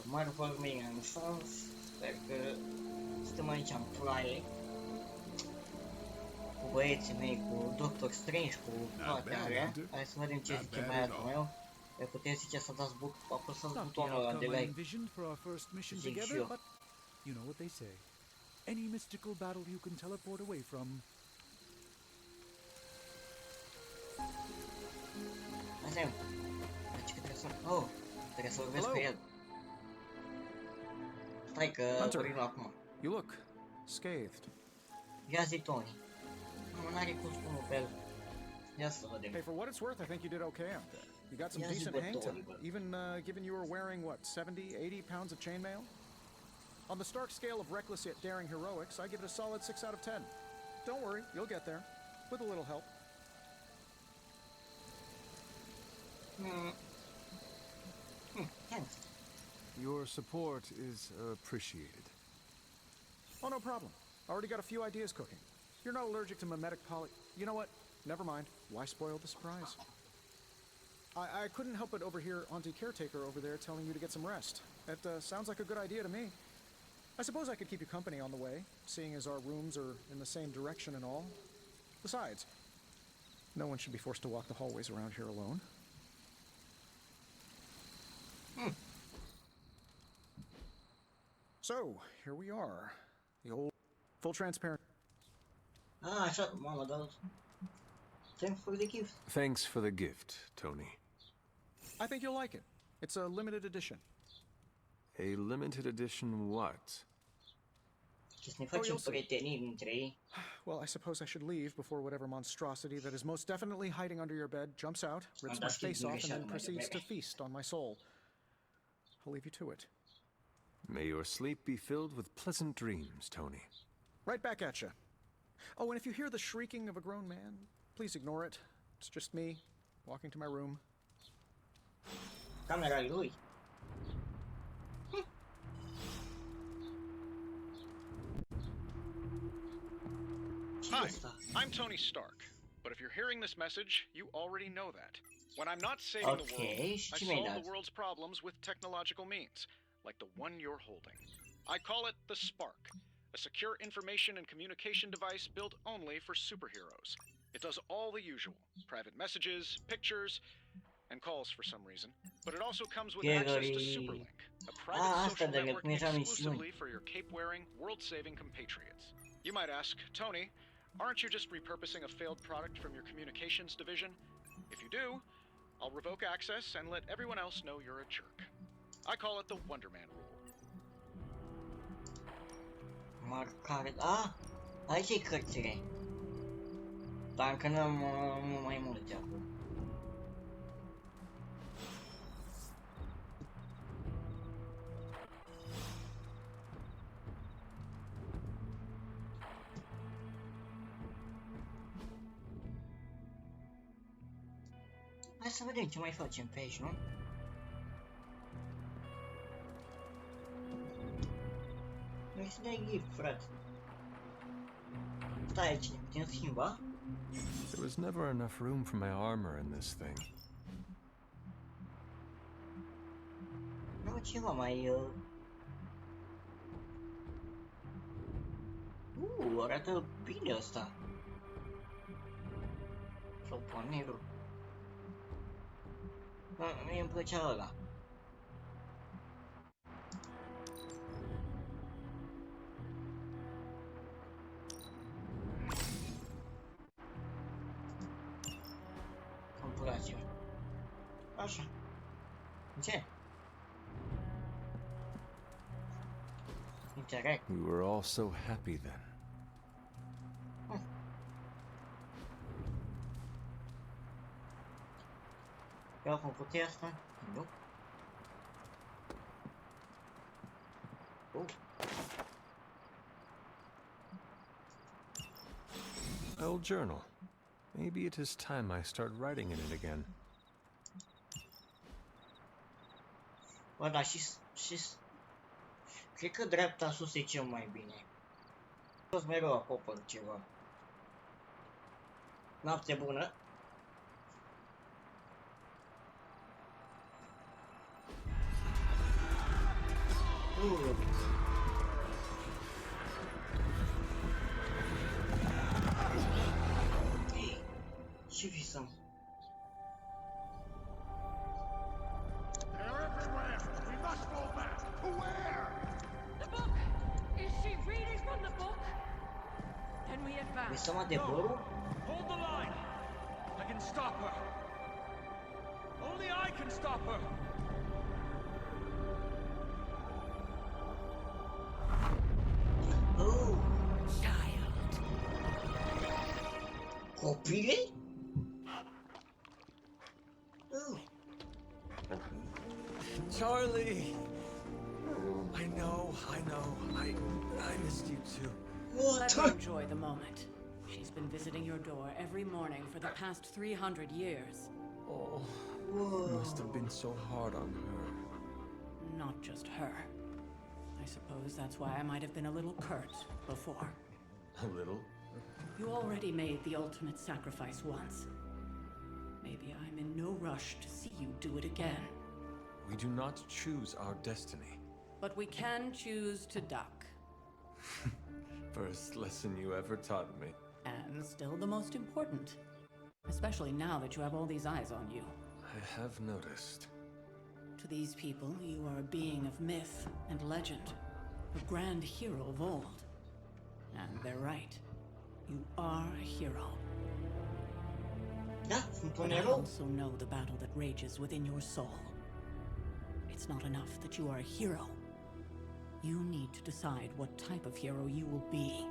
Marvel în sens, sper că stăm aici în ploaie cu băieții mei, cu Doctor Strange, cu toate alea. Hai să vedem ce zice băiatul meu. Puteți zice să dați apăsați butonul ăla de like. Zic și eu. You know what they say. Any mystical battle you can teleport away from. Asta e. Deci că trebuie să... Oh, trebuie să vorbesc cu el. Stai că vorbim acum. You look scathed. Ia zi Tony. Nu, n-are costumul pe el. Ia să vedem. Hey, for what it's worth, I think you did okay out there. You got some decent hang time. Even given you were wearing, what, 70, 80 pounds of chainmail? On the Stark scale of reckless yet daring heroics, I give it a solid 6 out of 10. Don't worry, you'll get there. With a little help. Thanks. Your support is appreciated. Oh, no problem. Already got a few ideas cooking. You're not allergic to mimetic poly... You know what? Never mind. Why spoil the surprise? I couldn't help but overhear Auntie Caretaker over there telling you to get some rest. That sounds like a good idea to me. I suppose I could keep you company on the way, seeing as our rooms are in the same direction and all. Besides, no one should be forced to walk the hallways around here alone. So, here we are. The old... Full transparent... Ah, așa, mama, dar... Thanks for the gift. Thanks for the gift, Tony. I think you'll like it. It's a limited edition. A limited edition what? Să ne facem prietenii între ei. Well, I suppose I should leave before whatever monstrosity that is most definitely hiding under your bed jumps out, rips my face off, and then proceeds to feast on my soul. I'll leave you to it. May your sleep be filled with pleasant dreams, Tony. Right back at you. Oh, and if you hear the shrieking of a grown man, please ignore it. It's just me, walking to my room. Camera lui. Hi, I'm Tony Stark. But if you're hearing this message, you already know that. When I'm not saving the world, I solve the world's problems with technological means, like the one you're holding. I call it the Spark, a secure information and communication device built only for superheroes. It does all the usual, private messages, pictures, and calls for some reason. But it also comes with access to Superlink, a private social network exclusively for your cape-wearing, world-saving compatriots. You might ask, Tony, aren't you just repurposing a failed product from your communications division? If you do, I'll revoke access and let everyone else know you're a jerk. I call it the Wonder Man rule. Marcare... Ah! Aici e cărțile. Dar încă n-am mai multe acum. Hai să vedem ce mai facem pe aici, nu? Hai să dai gift, frate. Stai aici, ne putem schimba? There was never enough room for my armor in this thing. Nu, ceva mai... arată bine ăsta. Sau pe negru. Mie îmi plăcea ăla. Îmi place. Așa. Ce? Interact. We were all so happy then. Eu cum putea asta? Nu. Old journal. Maybe it is time I start writing in it again. Bă, dar și... Cred că dreapta sus e cel mai bine. Toți mereu acopăr ceva. Noapte bună. Ce visăm? They're everywhere! We must fall back! To where? The book! Is she reading from the book? Then we advance. Visăm adevărul? Hold the line! I can stop her! Only I can stop her! Oh! Child. Copile? Oh! Charlie! I know. I missed you too. Let her enjoy the moment. She's been visiting your door every morning for the past 300 years. Oh, it must have been so hard on her. Not just her. I suppose that's why I might have been a little curt before. A little? You already made the ultimate sacrifice once. Maybe I'm in no rush to see you do it again. We do not choose our destiny. But we can choose to duck. First lesson you ever taught me. And still the most important. Especially now that you have all these eyes on you. I have noticed. To these people, you are a being of myth and legend. A grand hero of old. And they're right. You are a hero. Da, sunt un But I erou. also know the battle that rages within your soul. It's not enough that you are a hero. You need to decide what type of hero you will be.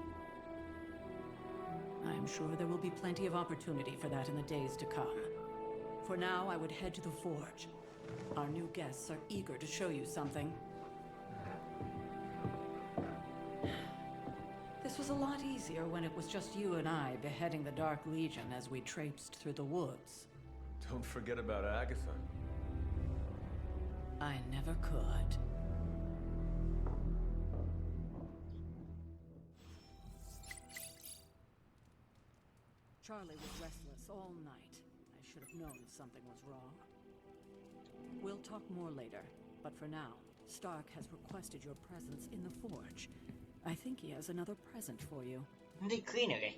I am sure there will be plenty of opportunity for that in the days to come. For now, I would head to the forge. Our new guests are eager to show you something. This was a lot easier when it was just you and I beheading the Dark Legion as we traipsed through the woods. Don't forget about Agatha. I never could. Charlie was restless all night. I should have known something was wrong. We'll talk more later, but for now, Stark has requested your presence in the forge. I think he has another present for you. Unde-i câinele?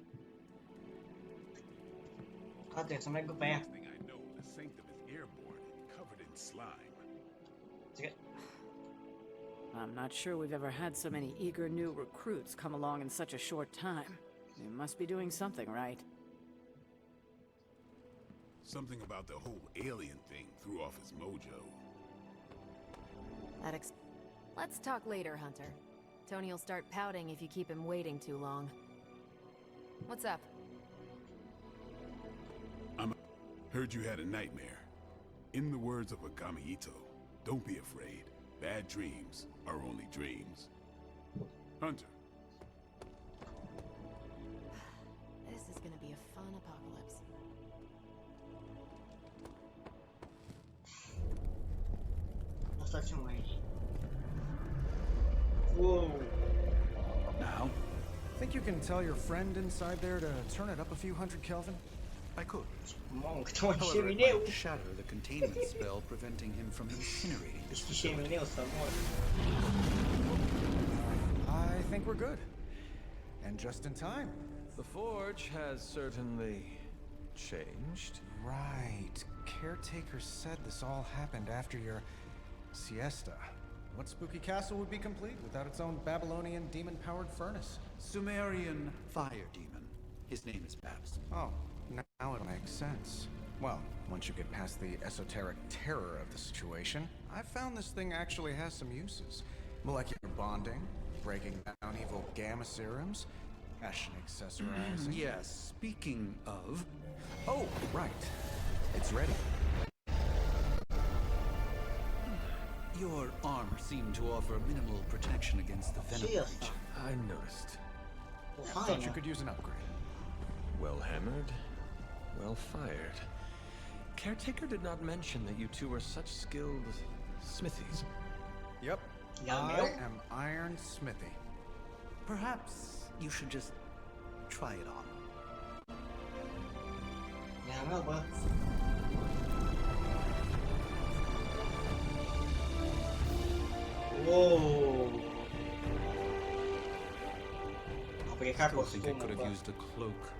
Trebuie să merg pe ea. Next thing I know, the sanctum is airborne and covered in slime. I'm not sure we've ever had so many eager new recruits come along in such a short time. You must be doing something right. Something about the whole alien thing threw off his mojo. Let's talk later, Hunter. Tony will start pouting if you keep him waiting too long. What's up? Heard you had a nightmare. In the words of a Kamihito, don't be afraid. Bad dreams are only dreams. Hunter. This is gonna be a fun apocalypse. Asta ce mai e? Wow. Now, think you can tell your friend inside there to turn it up a few hundred Kelvin? I could. Mamă, cât un However, it șemineu. might shatter the containment spell preventing him from incinerating this Este facility. șemineu să mor. I think we're good. And just in time. The forge has certainly changed. Right. Caretaker said this all happened after your siesta. What spooky castle would be complete without its own Babylonian demon-powered furnace? Sumerian fire demon. His name is Babs. Oh, now it makes sense. Well, once you get past the esoteric terror of the situation, I've found this thing actually has some uses. Molecular bonding, breaking down evil gamma serums, fashion accessorizing. Yes, speaking of... Oh, right. It's ready. Your armor seemed to offer minimal protection against the venom Ce-i breach. asta? I noticed. O Thought you haină. could use an upgrade. Well hammered, well fired. Caretaker did not mention that you two were such skilled smithies. Yep. Iar I meu? am Iron Smithy. Perhaps you should just try it on. Iar meu, bă. Wow. fabrica Still think I could costumul, have bă. used a cloak.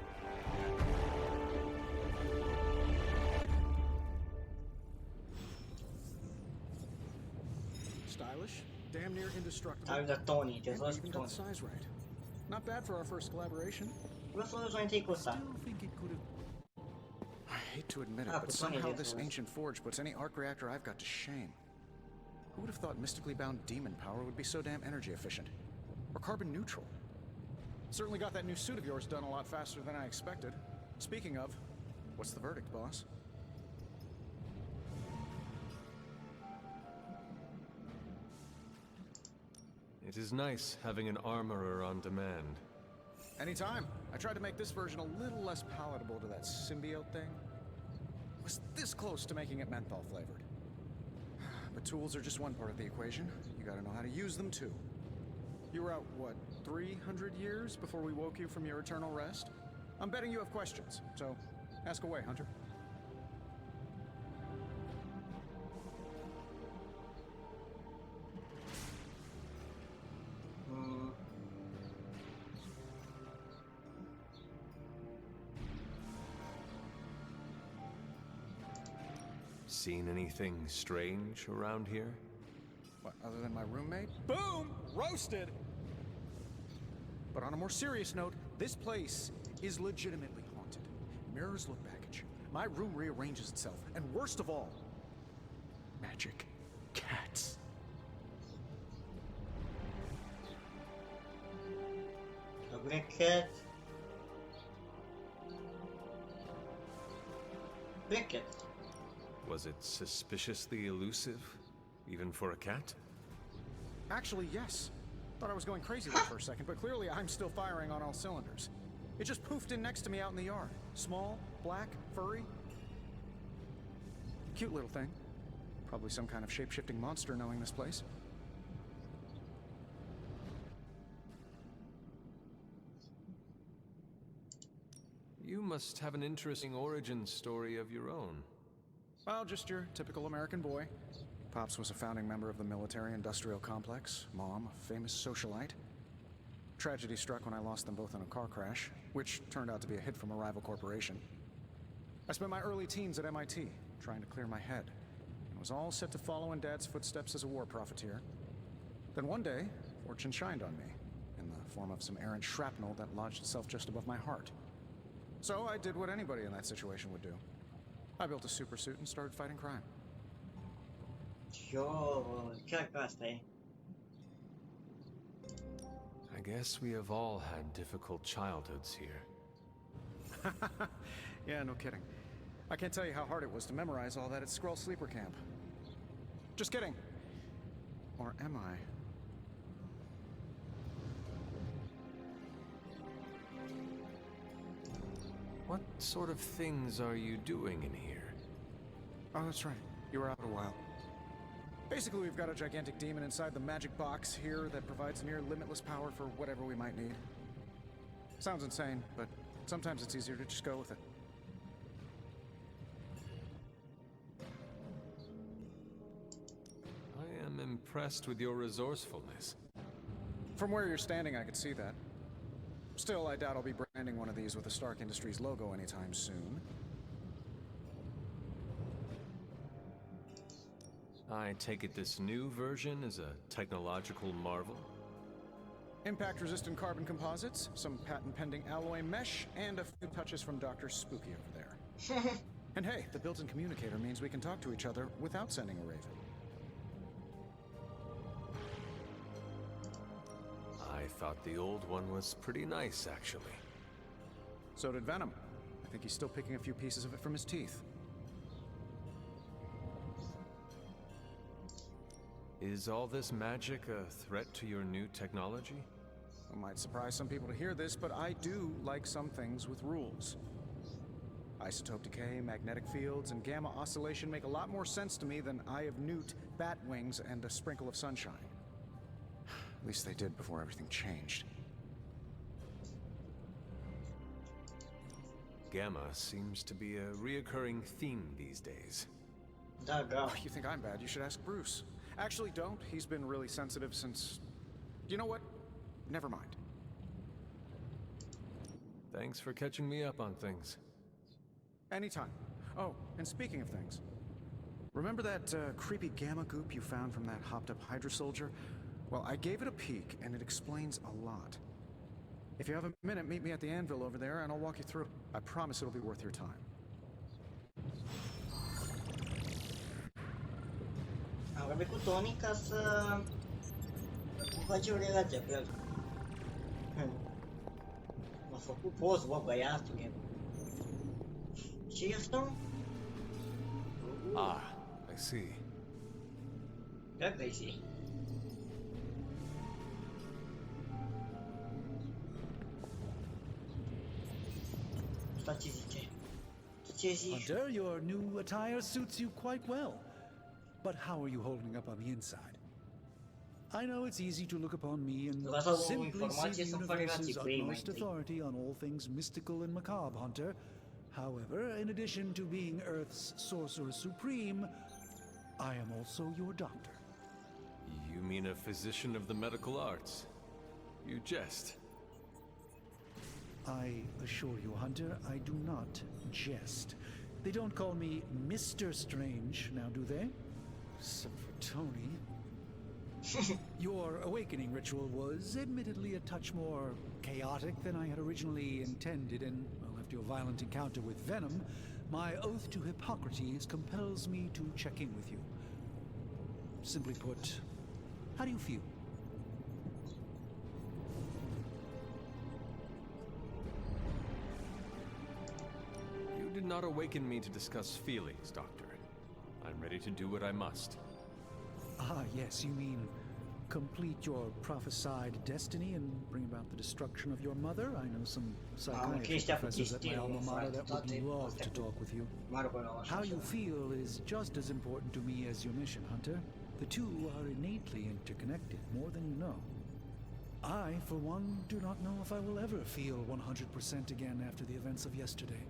Stylish, damn near indestructible. Are de Tony, te And we joci even cu got the Tony. size right. Not bad for our first collaboration. Vreau să văd întâi cu ăsta. Still think it could have. I hate to admit it, Ah, but cu Tony somehow de this asemenea. ancient forge puts any arc reactor I've got to shame. Who would have thought mystically bound demon power would be so damn energy efficient? Or carbon neutral? Certainly got that new suit of yours done a lot faster than I expected. Speaking of, what's the verdict, boss? It is nice having an armorer on demand. Anytime. I tried to make this version a little less palatable to that symbiote thing. Was this close to making it menthol flavored. But tools are just one part of the equation. You gotta know how to use them too. You were out, what, 300 years before we woke you from your eternal rest? I'm betting you have questions, so ask away, Hunter. Seen anything strange around here? What, other than my roommate? Boom! Roasted! But on a more serious note, this place is legitimately haunted. Mirrors look back at you. My room rearranges itself. And worst of all, magic cats. A black cat. Black cat. Was it suspiciously elusive, even for a cat? Actually, yes. Thought I was going crazy there for a second, but clearly I'm still firing on all cylinders. It just poofed in next to me out in the yard. Small, black, furry. Cute little thing. Probably some kind of shape-shifting monster knowing this place. You must have an interesting origin story of your own. Well, just your typical American boy. Pops was a founding member of the military-industrial complex. Mom, a famous socialite. Tragedy struck when I lost them both in a car crash, which turned out to be a hit from a rival corporation. I spent my early teens at MIT, trying to clear my head, and was all set to follow in Dad's footsteps as a war profiteer. Then one day, fortune shined on me, in the form of some errant shrapnel that lodged itself just above my heart. So I did what anybody in that situation would do. I built a super suit and started fighting crime. Eu, chiar că asta e. I guess we have all had difficult childhoods here. Yeah, no kidding. I can't tell you how hard it was to memorize all that at Skrull Sleeper Camp. Just kidding. Or am I? What sort of things are you doing in here? Oh, that's right. You were out a while. Basically, we've got a gigantic demon inside the magic box here that provides near limitless power for whatever we might need. Sounds insane, but sometimes it's easier to just go with it. I am impressed with your resourcefulness. From where you're standing, I could see that. Still, I doubt I'll be branding one of these with the Stark Industries logo anytime soon. I take it this new version is a technological marvel? Impact-resistant carbon composites, some patent-pending alloy mesh, and a few touches from Dr. Spooky over there. And hey, the built-in communicator means we can talk to each other without sending a raven. I thought the old one was pretty nice, actually. So did Venom. I think he's still picking a few pieces of it from his teeth. Is all this magic a threat to your new technology? It might surprise some people to hear this, but I do like some things with rules. Isotope decay, magnetic fields, and gamma oscillation make a lot more sense to me than Eye of Newt, bat wings, and a sprinkle of sunshine. At least they did before everything changed. Gamma seems to be a reoccurring theme these days. Da, da. Oh, you think I'm bad? You should ask Bruce. Actually, don't. He's been really sensitive since... You know what? Never mind. Thanks for catching me up on things. Anytime. Oh, and speaking of things, remember that creepy gamma goop you found from that hopped-up Hydra soldier? Well, I gave it a peek, and it explains a lot. If you have a minute, meet me at the anvil over there, and I'll walk you through. I promise it'll be worth your time. Am vorbit cu Tony ca să face o relație cu el. M-a făcut post, bă, băiatule. Ce e asta? Ah, I see. Dacă I see. Asta ce zice? Ce zici? Hunter, your new attire suits you quite well. But how are you holding up on the inside? I know it's easy to look upon me and simply see the universe's utmost authority on all things mystical and macabre, Hunter. However, in addition to being Earth's Sorcerer Supreme, I am also your doctor. You mean a physician of the medical arts? You jest. I assure you, Hunter, I do not jest. They don't call me Mr. Strange, now do they? Except for Tony. Your awakening ritual was admittedly a touch more chaotic than I had originally intended, and well, after your violent encounter with Venom, my oath to Hippocrates compels me to check in with you. Simply put, how do you feel? You did not awaken me to discuss feelings, Doctor. I'm ready to do what I must. Ah, yes, you mean complete your prophesied destiny and bring about the destruction of your mother? I know some psychiatry professors at my alma mater that would love to talk with you. How you feel is just as important to me as your mission, Hunter. The two are innately interconnected, more than you know. I, for one, do not know if I will ever feel 100% again after the events of yesterday.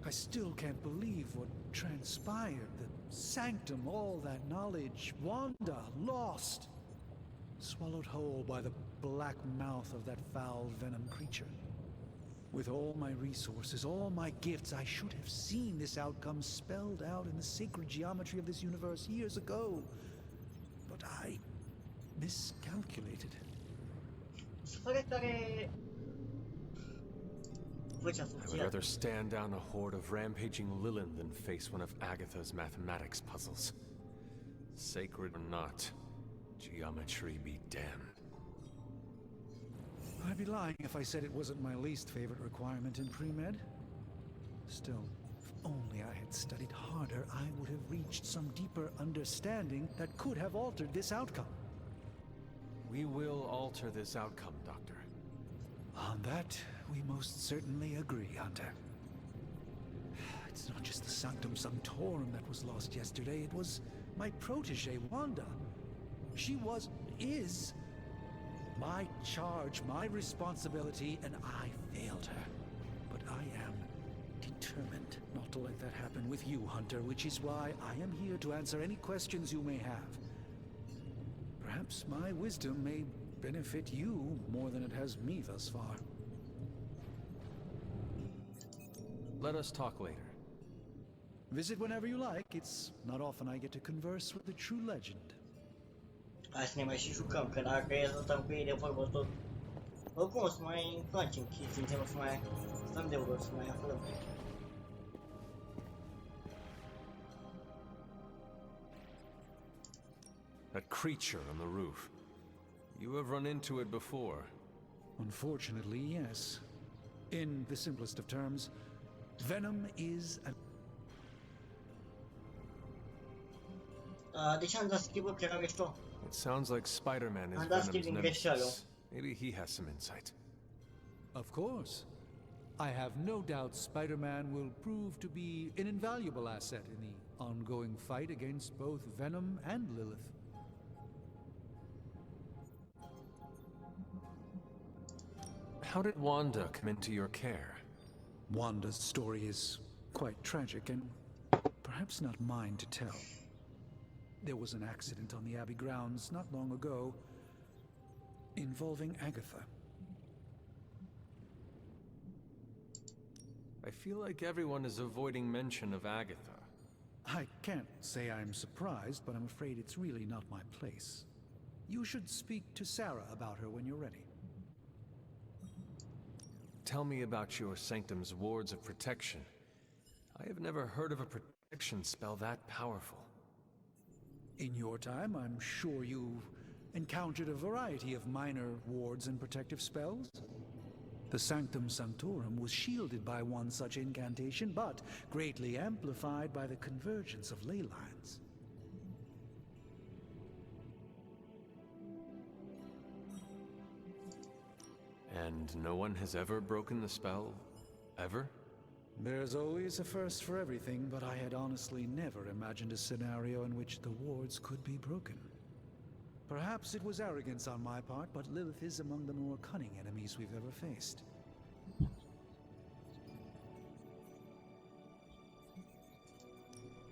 I still can't believe what transpired, the sanctum, all that knowledge. Wanda, lost. Swallowed whole by the black mouth of that foul venom creature. With all my resources, all my gifts, I should have seen this outcome spelled out in the sacred geometry of this universe years ago. But I miscalculated. I would rather stand down a horde of rampaging Lilin than face one of Agatha's mathematics puzzles. Sacred or not, geometry be damned. I'd be lying if I said it wasn't my least favorite requirement in pre-med. Still, if only I had studied harder, I would have reached some deeper understanding that could have altered this outcome. We will alter this outcome, Doctor. On that, we most certainly agree, Hunter. It's not just the Sanctum Sanctorum that was lost yesterday, it was my protege, Wanda. She is my charge, my responsibility, and I failed her. But I am determined not to let that happen with you, Hunter, which is why I am here to answer any questions you may have. Perhaps my wisdom may benefit you more than it has me thus far. Let us talk later. Visit whenever you like. It's not often I get to converse with the true legend. Hai să ne mai și jucăm, că dacă e să stăm cu ei de vorbă tot... Oricum o să mai facem chestii, o să mai stăm de vorbă, să mai aflăm. That creature on the roof. You have run into it before. Unfortunately, yes. In the simplest of terms, Venom is a... De ce am dat skip-ul că era mișto? It sounds like Spider-Man is Am dat skip Venom's din greșeală. nemesis. Maybe he has some insight. Of course. I have no doubt Spider-Man will prove to be an invaluable asset in the ongoing fight against both Venom and Lilith. How did Wanda come into your care? Wanda's story is quite tragic and perhaps not mine to tell. There was an accident on the Abbey grounds not long ago involving Agatha. I feel like everyone is avoiding mention of Agatha. I can't say I'm surprised, but I'm afraid it's really not my place. You should speak to Sarah about her when you're ready. Tell me about your sanctum's wards of protection. I have never heard of a protection spell that powerful. In your time, I'm sure you've encountered a variety of minor wards and protective spells. The Sanctum Sanctorum was shielded by one such incantation, but greatly amplified by the convergence of ley lines. And no one has ever broken the spell? Ever? There's always a first for everything, but I had honestly never imagined a scenario in which the wards could be broken. Perhaps it was arrogance on my part, but Lilith is among the more cunning enemies we've ever faced.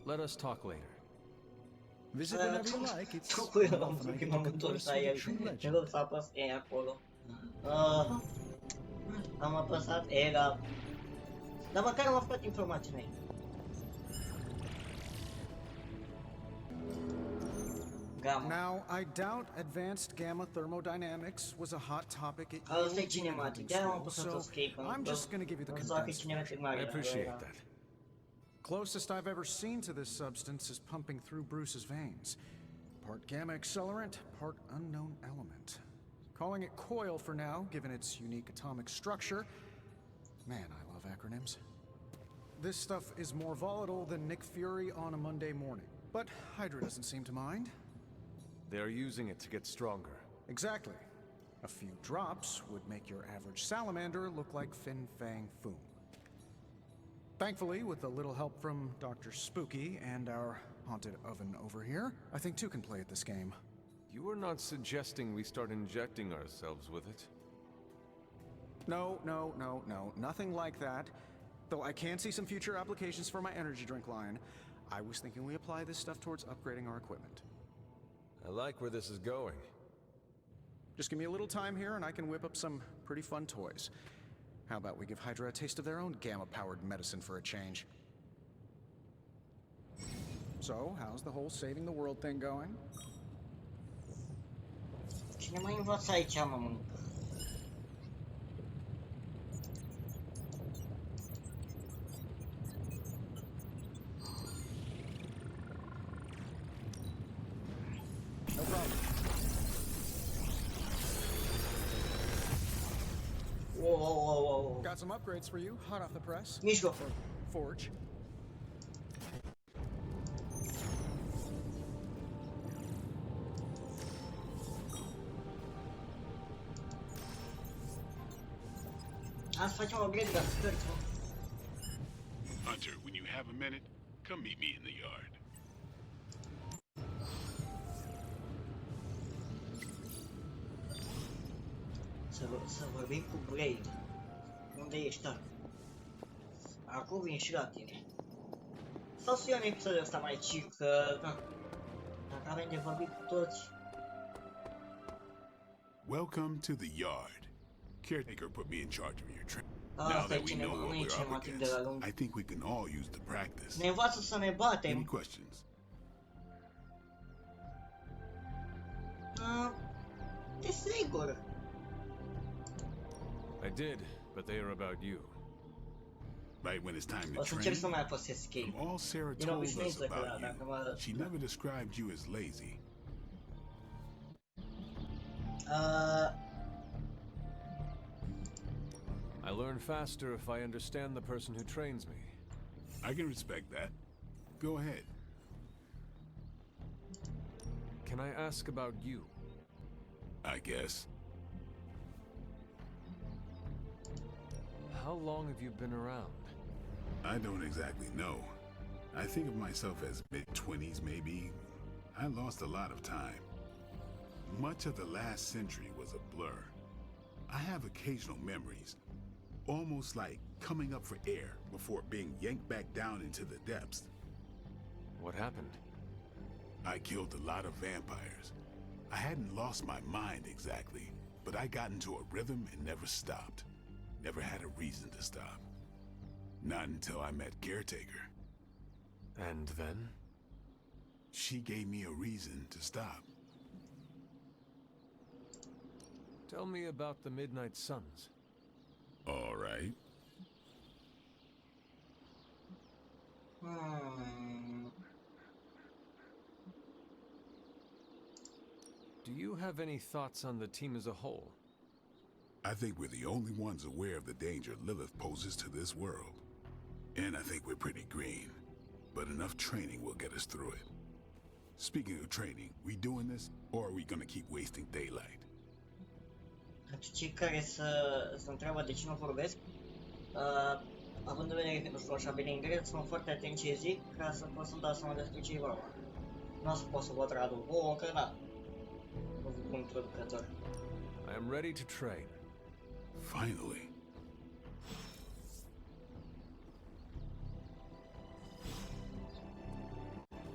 Let us talk later. Visit whenever you like. It's Tot olyan van, aki maguktól szállja, nyugodt apăs E acolo. Am apăsat E la... Dar măcar am aflat informații noi. Gamma. Now, I doubt advanced gamma thermodynamics was a hot topic at Asta e cinematic, de-aia am apăsat escape. I'm just going to give you the condensed. condensed. I appreciate that. Closest I've ever seen to this substance is pumping through Bruce's veins. Part gamma accelerant, part unknown element. Calling it coil for now, given its unique atomic structure. Man, I love acronyms. This stuff is more volatile than Nick Fury on a Monday morning. But Hydra doesn't seem to mind. They're using it to get stronger. Exactly. A few drops would make your average salamander look like Fin Fang Foom. Thankfully, with a little help from Dr. Spooky and our haunted oven over here, I think two can play at this game. You are not suggesting we start injecting ourselves with it? No, nothing like that. Though I can see some future applications for my energy drink line. I was thinking we apply this stuff towards upgrading our equipment. I like where this is going. Just give me a little time here and I can whip up some pretty fun toys. How about we give Hydra a taste of their own gamma-powered medicine for a change? So, how's the whole saving the world thing going? Cine mai învață aici, mă mănâncă? No problem. Whoa. Got some upgrades for you, hot off the press. Mișco. Forge. Hai să facem o upgrade ca să cărți, mă. Hunter, when you have a minute, come meet me in the yard. Să vorbim cu Blade. Unde ești, tată? Acum vin și la tine. Sau să iau în episodul ăsta mai chill, că dacă avem de vorbit cu toți. Welcome to the yard. Caretaker put me in charge of your trip. Now that we know what we're up against, I think we can all use the practice. Ne învață să ne batem. Any questions? Desigur. I did, but they are about you. Right when it's time to O să încerc să train. mai apăs escape. From all Sarah Din told us obișnuință că about dacă you, mă... she never described you as lazy. I learn faster if I understand the person who trains me. I can respect that. Go ahead. Can I ask about you? I guess. How long have you been around? I don't exactly know. I think of myself as mid-20s, maybe. I lost a lot of time. Much of the last century was a blur. I have occasional memories, almost like coming up for air before being yanked back down into the depths. What happened? I killed a lot of vampires. I hadn't lost my mind exactly, but I got into a rhythm and never stopped. Never had a reason to stop. Not until I met Caretaker. And then? She gave me a reason to stop. Tell me about the Midnight Suns. All right. Do you have any thoughts on the team as a whole? I think we're the only ones aware of the danger Lilith poses to this world. And I think we're pretty green. But enough training will get us through it. Speaking of training, we doing this, or are we gonna keep wasting daylight? Cei care se întreabă de ce nu vorbesc, având în vedere că nu știu așa bine engleză, sunt foarte atent ce zic, ca să pot să-mi dau seama despre ce e vorba. Nu o să pot să vă traduc, că da, nu sunt traducător. I am ready to train. Finally.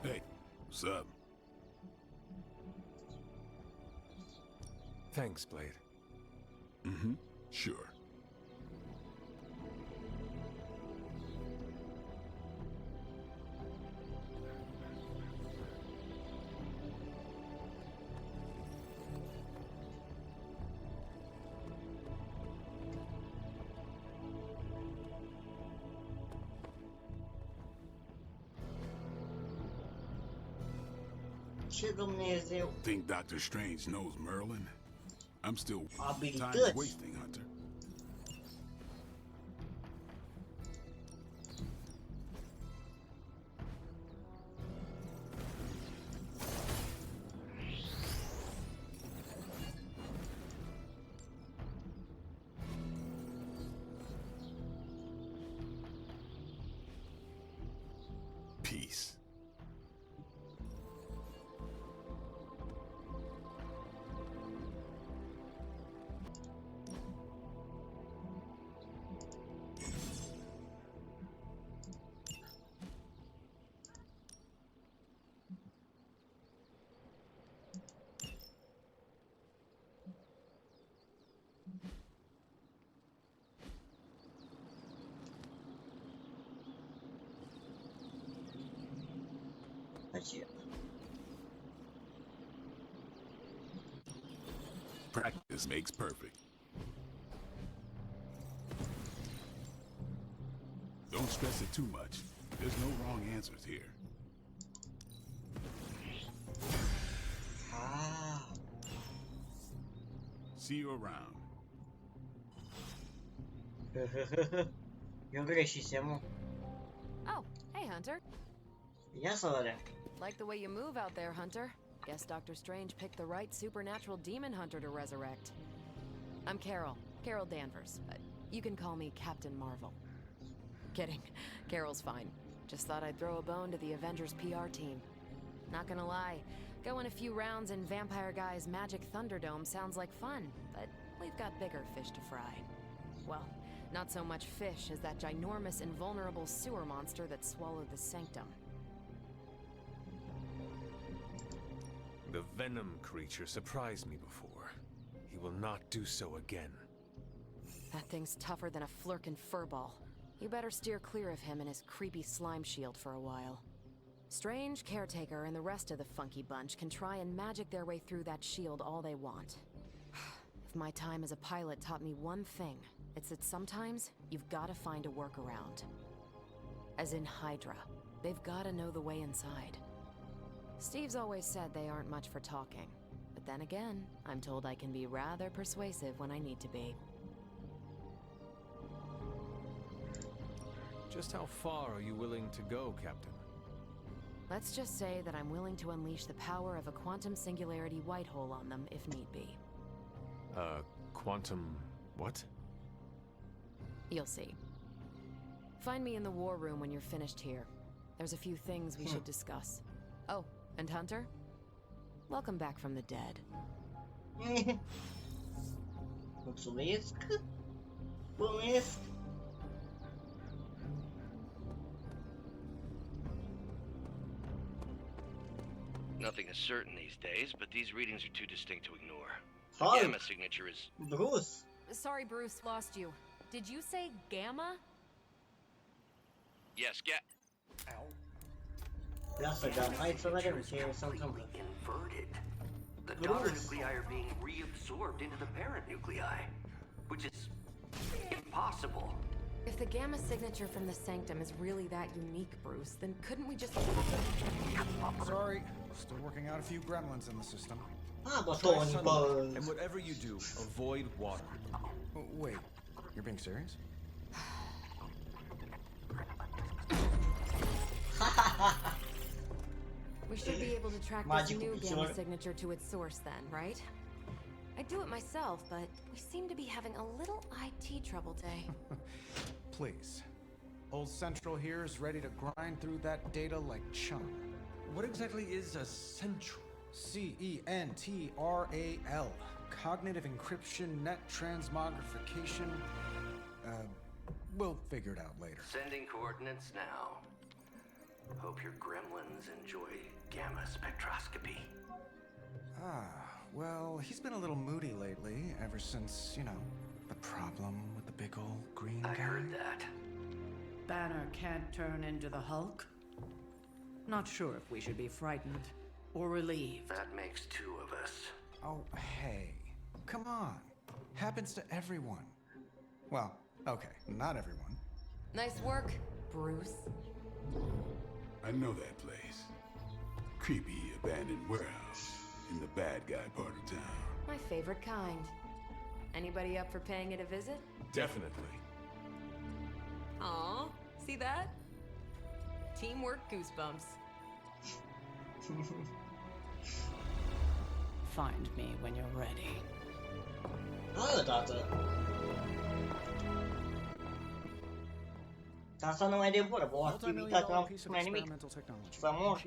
Hey, what's up? Thanks, Blade. Mm-hmm, sure. Ce Dumnezeu? Think Dr. Strange knows Merlin? I'm still time wasting, Hunter. Peace. Aici. Practice makes perfect. Don't stress it too much. There's no wrong answers here. See you around. Eu greșisem. Oh, hey, Hunter. Ia să vedem. Like the way you move out there, Hunter. Guess Dr. Strange picked the right supernatural demon hunter to resurrect. I'm Carol Danvers, but you can call me Captain Marvel. Kidding, Carol's fine. Just thought I'd throw a bone to the Avengers PR team. Not gonna lie, going a few rounds in Vampire Guy's Magic Thunderdome sounds like fun, but we've got bigger fish to fry. Well, not so much fish as that ginormous invulnerable sewer monster that swallowed the Sanctum. The Venom creature surprised me before. He will not do so again. That thing's tougher than a flirkin' furball. You better steer clear of him and his creepy slime shield for a while. Strange, Caretaker, and the rest of the funky bunch can try and magic their way through that shield all they want. If my time as a pilot taught me one thing, it's that sometimes you've gotta find a workaround. As in Hydra, they've gotta know the way inside. Steve's always said they aren't much for talking, but then again, I'm told I can be rather persuasive when I need to be. Just how far are you willing to go, Captain? Let's just say that I'm willing to unleash the power of a quantum singularity white hole on them if need be. Quantum... what? You'll see. Find me in the war room when you're finished here. There's a few things we should discuss. Oh, and Hunter? Welcome back from the dead. Mulțumesc. Mulțumesc. Nothing is certain these days, but these readings are too distinct to ignore. Hi. The gamma signature is... Bruce. Sorry, Bruce, lost you. Did you say gamma? Yes, get. Lasă, dar hai să vedem ce se întâmplă. Inverted. The daughter nuclei are being reabsorbed into the parent nuclei, which is impossible. If the gamma signature from the sanctum is really that unique, Bruce, then couldn't we just... Sorry, still working out a few gremlins in the system. Ah, bă, Tony, bă... And whatever you do, avoid water. Wait, you're being serious? We should be able to track this new gamma signature to its source then, right? I do it myself, but we seem to be having a little IT trouble day. Please. Old Central here is ready to grind through that data like chum. What exactly is a central? CENTRAL. Cognitive encryption, net transmogrification. We'll figure it out later. Sending coordinates now. Hope your gremlins enjoy gamma spectroscopy. Well, he's been a little moody lately, ever since, you know, the problem with the big old green guy. I heard that. Banner can't turn into the Hulk? Not sure if we should be frightened or relieved. That makes two of us. Oh, hey. Come on. Happens to everyone. Well, okay, not everyone. Nice work, Bruce. I know that place. Creepy abandoned warehouse in the bad guy part of town. My favorite kind. Anybody up for paying it a visit? Definitely. Aw, see that? Teamwork goosebumps. Find me when you're ready. Ah, tată. Dar asta nu mai de vorbă, o activitate, nu mai nimic. Ceva mor.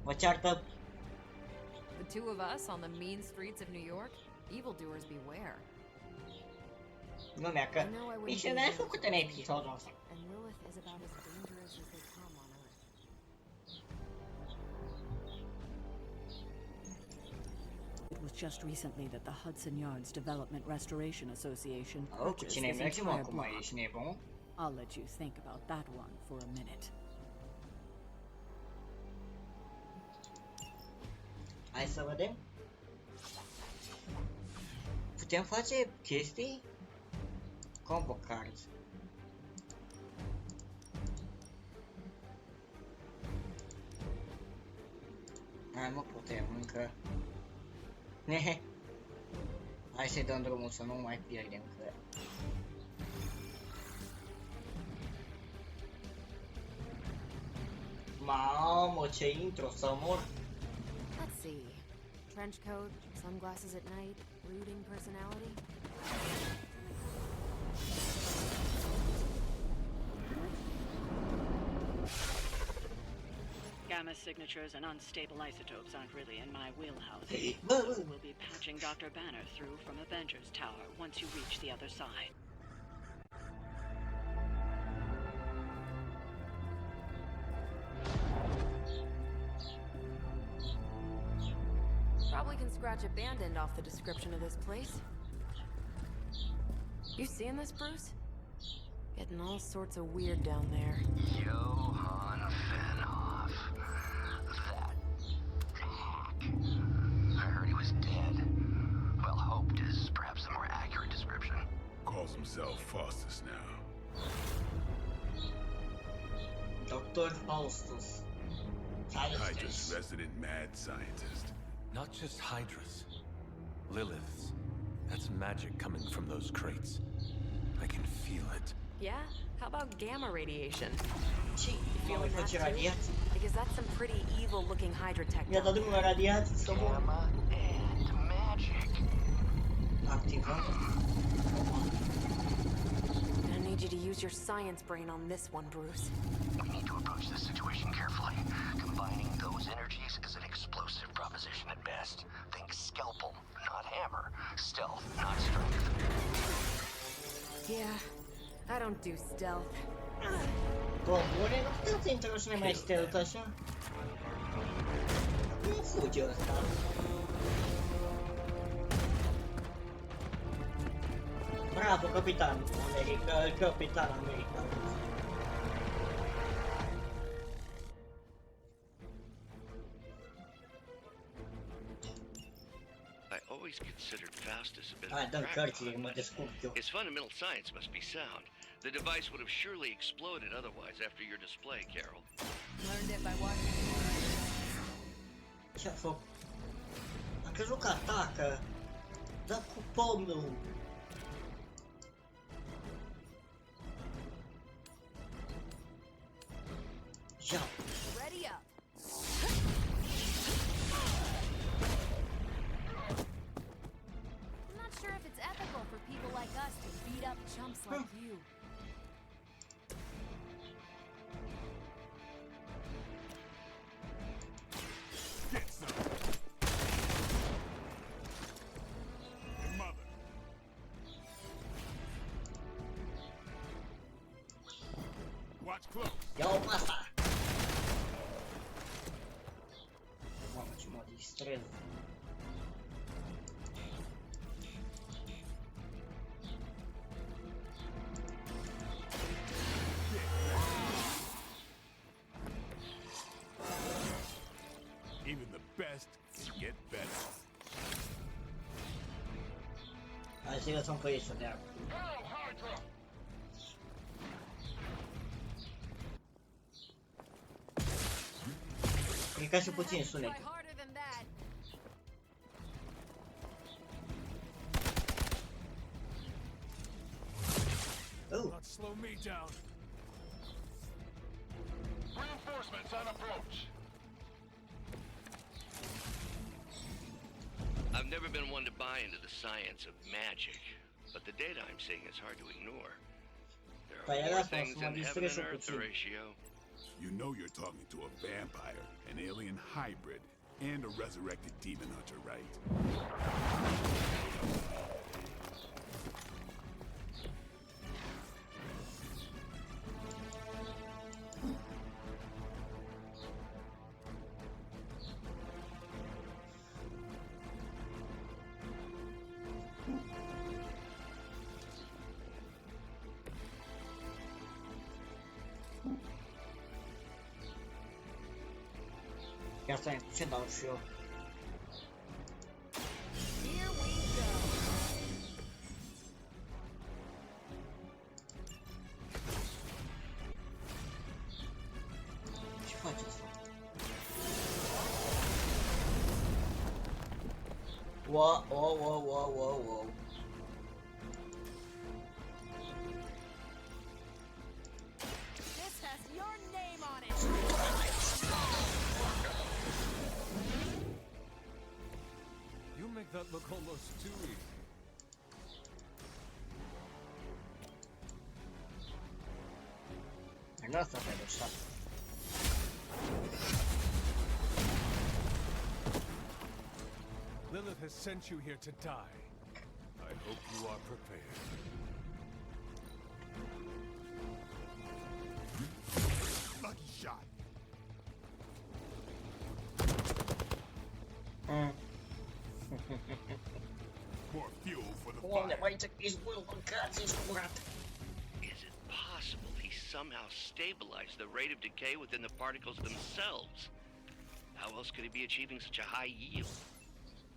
Mă ceartă. The two of us on the mean streets of New York? Evildoers beware. Lumea, că nici nu ne-ai făcut în episodul ăsta. And Lilith is about as dangerous as they come on Earth. It was just recently that the Hudson Yards Development Restoration Association Cu purchased cine this mergem entire acum, block. ești nebun? I'll let you think about that one for a minute. Hai să vedem. Putem face chestii? Combo cards. Hai, mă, putem încă. Hehe. Hai să-i dăm drumul să nu mai pierdem, că... Mamă, ce intro, să mor. Let's see. Trench coat, sunglasses at night, brooding personality. Gamma signatures and unstable isotopes aren't really in my wheelhouse. We'll be patching Dr. Banner through from Avengers Tower once you reach the other side. Probably can scratch abandoned off the description of this place. You seeing this, Bruce? Getting all sorts of weird down there. Johann Fenoff. That hack. I heard he was dead. Well, hoped is perhaps the more accurate description. Calls himself Faustus now. Dr. Faustus. Hydra's resident mad scientist. Not just Hydra's. Lilith's. That's magic coming from those crates. I can feel it. Yeah? How about gamma radiation? Ce? You feeling that too? Radiații? Because that's some pretty evil-looking Hydra tech. Mi-a dat drumul la radiații, să mor. Gamma and magic. Activăm. Gonna need you to use your science brain on this one, Bruce. We need to approach this situation carefully. Combining those energies is an explosive proposition at best. Think scalpel, not hammer. Stealth, not strength. Yeah, I don't do stealth. Bă, bune, nu putem să intrăm și noi mai stealth așa? Cum fuge ăsta? Bravo, Capitan America, Capitan America. always considered fastest a bit of a crackpot. His fundamental science must be sound. The device would have surely exploded otherwise after your display, Carol. Learned it by watching. Ce-a făcut? Am crezut că atacă. Dă cu pomnul. Jump. Ready up. I'm not sure if it's ethical for people like us to beat up chumps like you. Get some. Your mother. Watch close. Ia o asta. Mamă, ce mă distrez. Even the best can get better. Hai să-i lăsăm pe ei să dea. E ca și puțin sunet. Oh. Not slow me down. Reinforcements on approach. I've never been one to buy into the science of magic, but the data I'm seeing is hard to ignore. There are more things in heaven and earth, Horatio. You know you're talking to a vampire, an alien hybrid, and a resurrected demon hunter, right? Ia stai, ce dau și eu? Ce face asta? Wow. This has your name on it. You make that look almost too easy. Nu asta te dușa. Lilith has sent you here to die. I hope you are prepared. Lucky shot. More fuel for the fire. Is it possible he somehow stabilized the rate of decay within the particles themselves? How else could he be achieving such a high yield?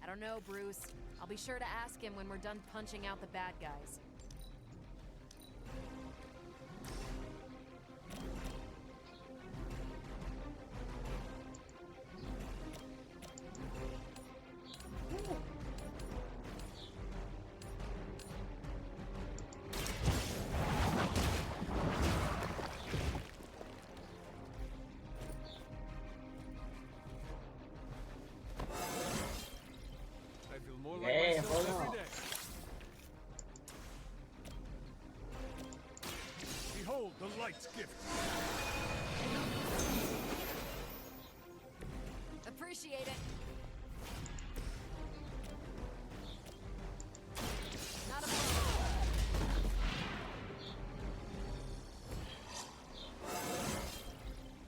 I don't know, Bruce. I'll be sure to ask him when we're done punching out the bad guys. Hey, hold on. Behold the light's gift. Appreciate it. Not a problem.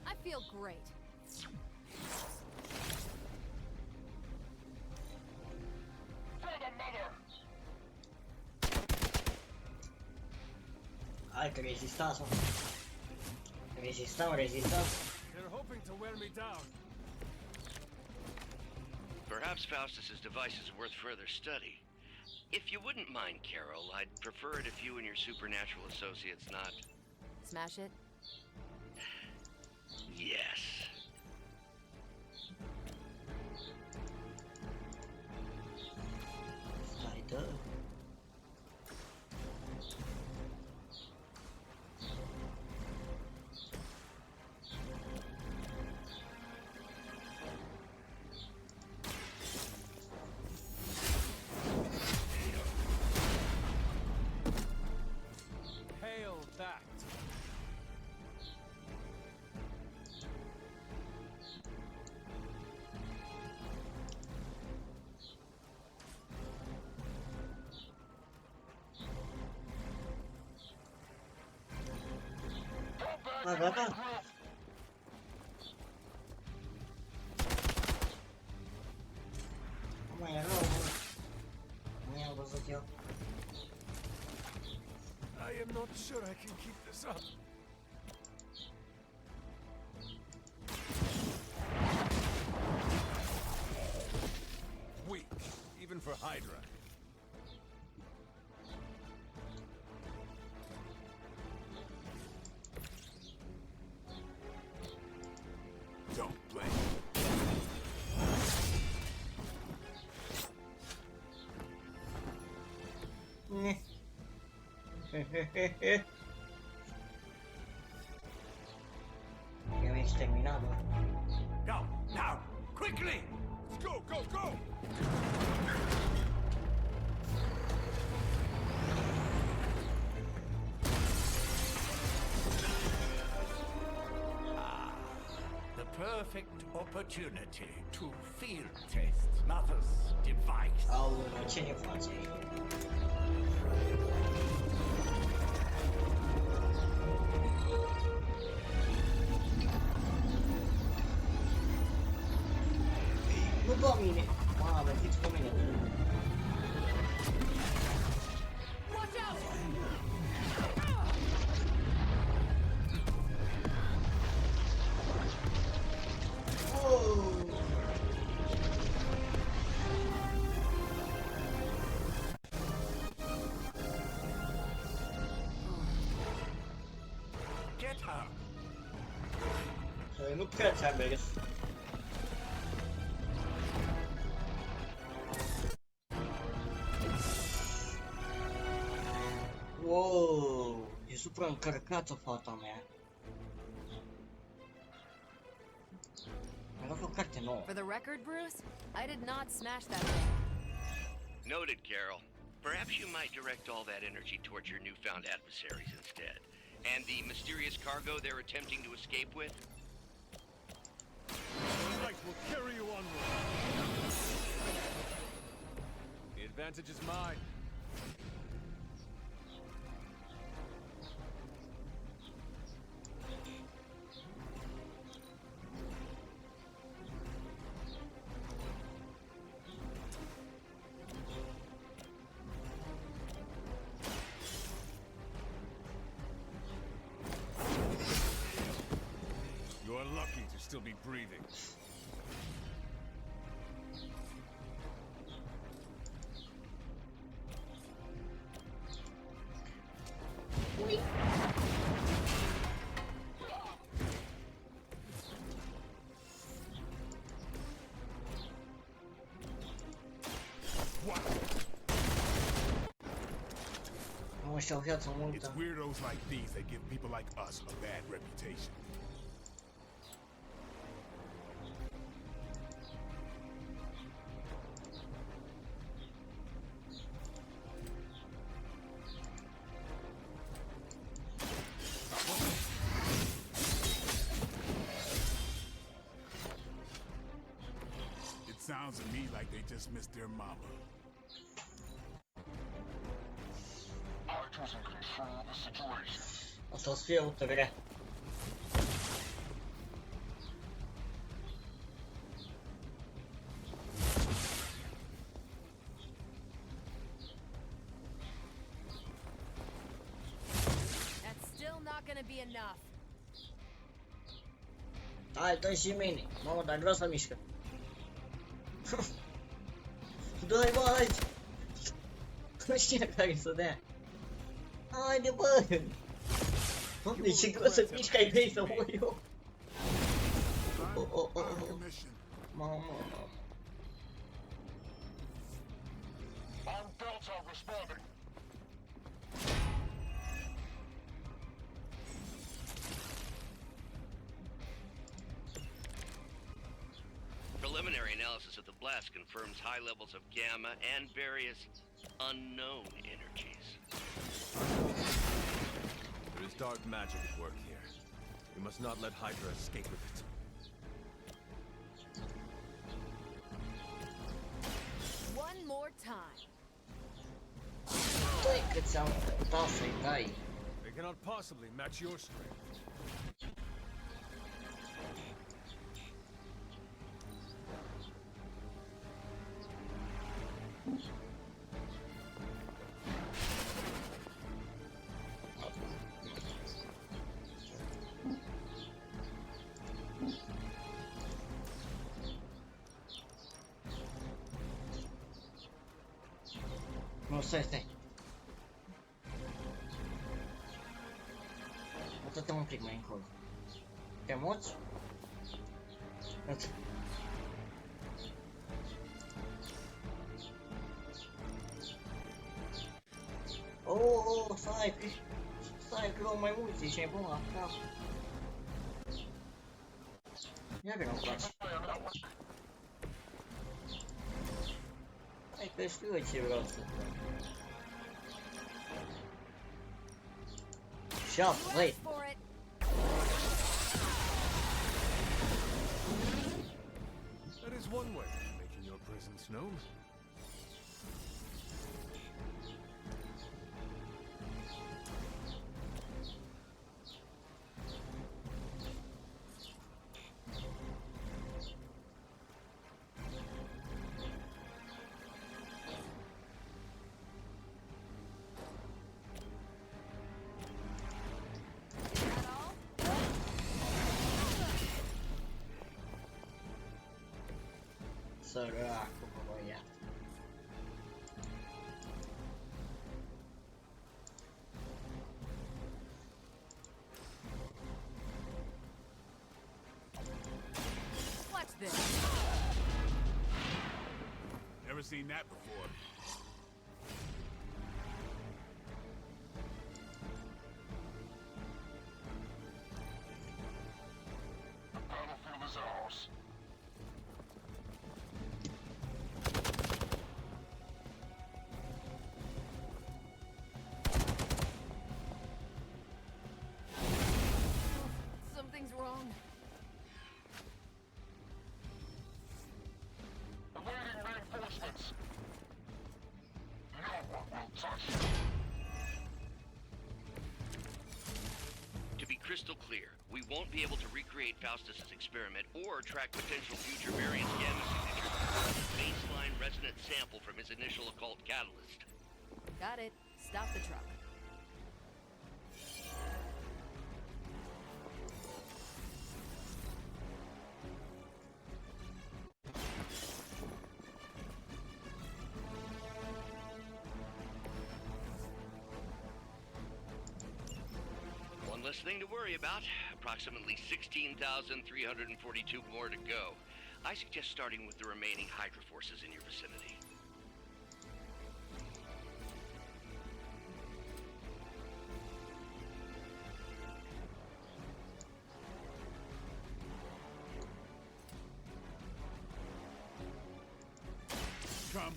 I feel great. Hai că rezista. Rezistăm. They're hoping to wear me down. Perhaps Faustus's device is worth further study. If you wouldn't mind, Carol, I'd prefer it if you and your supernatural associates not... Smash it? Yes. Slider. Hail that! Gata. Mai e rău, mă. Nu i-am văzut eu. I am not sure I can keep this up. Weak, even for Hydra. Don't blame Ne. Eu exterminat, bă. Now, now, quickly! Let's go, go, go! The perfect opportunity to field test Mother's device. Aoleu, ce ne face aici? Nu domine! Mamă, fiți cu mine! Get her. Nu prea ți-am mers. Wow, e supraîncărcată fata mea. Mi-a dat o carte nouă. For the record, Bruce, I did not smash that thing. Noted, Carol. Perhaps you might direct all that energy towards your newfound adversaries instead. And the mysterious cargo they're attempting to escape with? The light will carry you onward. The advantage is mine. You're lucky to still be breathing. Nu și-au viață It's multă. weirdos like these that give people like us a bad reputation. It sounds to me like they just missed their mama. O să fie o tăgrea. That's still not gonna be enough. Hai, dă și mine. Mamă, dar vreau să mișcă. Dai, vai! Nu știa care să dea. Haide, bă! Doamne, ce greu să miști ca ai mei să mor eu! Mamă. Preliminary analysis of the blast confirms high levels of gamma and various unknown energies. There is dark magic at work here. We must not let Hydra escape with it. One more time. Dai, cât ți-am dat să-i dai. They cannot possibly match your strength. Nu, stai. Atât un pic mai încolo. Te moți? Oh, stai, că luăm mai mulți, ești nebun la cap. Ia că nu-mi place. Hai că știu eu ce vreau să fac. Shut, wait. That is one way of making your presence known. Săracu, băiat. Watch this. Never seen that before. The battlefield is ours. Something's wrong. Awaiting reinforcements. No one will touch you. To be crystal clear, we won't be able to recreate Faustus's experiment or track potential future variants gamma signatures. Baseline resonant sample from his initial occult catalyst. Got it. Stop the truck. One less thing to worry about. Approximately 16,342 more to go. I suggest starting with the remaining Hydra forces in your vicinity. Come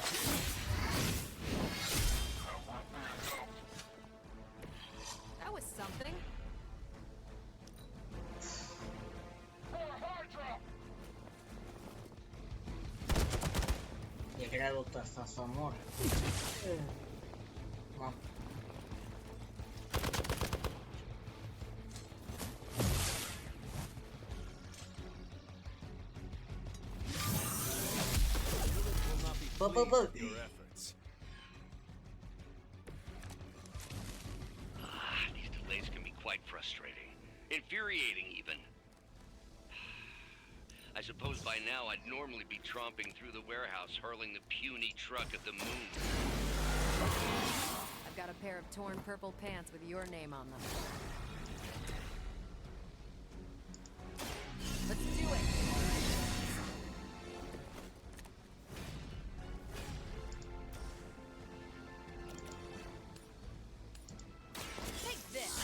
That was something. E greu lupta asta să mor. Mam. Bă. Your efforts. These delays can be quite frustrating. Infuriating, even. I I suppose by now I'd normally be tromping through the warehouse, hurling the puny truck at the moon. I've got a pair of torn purple pants with your name on them. Let's do it! Take this!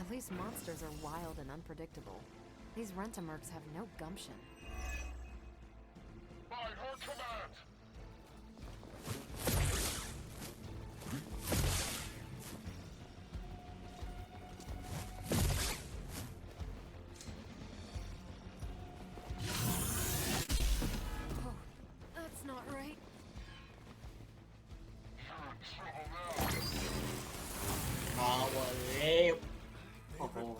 At least monsters are wild and unpredictable. These rent-a-mercs have no gumption. By her command! Oh, that's not right.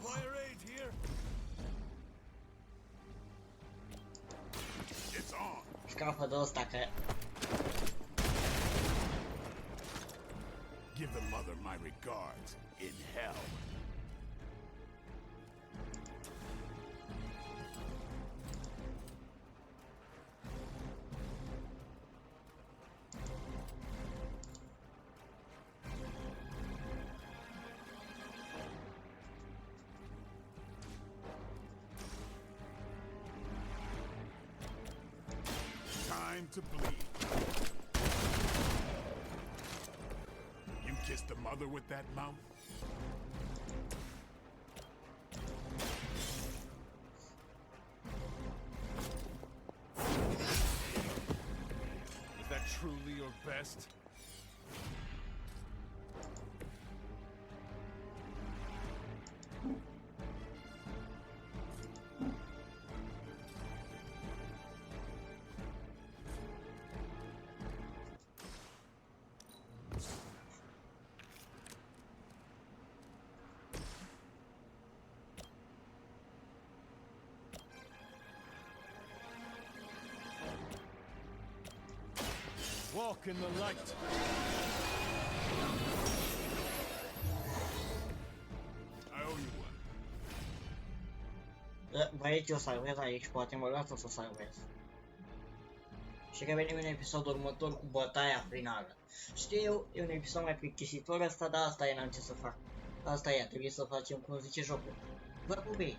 Fire aid here. It's on. Scapă de ăsta că... Give the mother my regards in hell. Time to bleed. You kissed the mother with that mouth? Is that truly your best? Walk in the light. I owe you one. Băieți, eu salvez aici, poate mă lasă să salvez. Și revenim în episodul următor cu bătaia finală. Știu, e un episod mai plictisitor ăsta, dar asta e, n-am ce să fac. Asta e, trebuie să facem cum zice jocul. Vă pupi!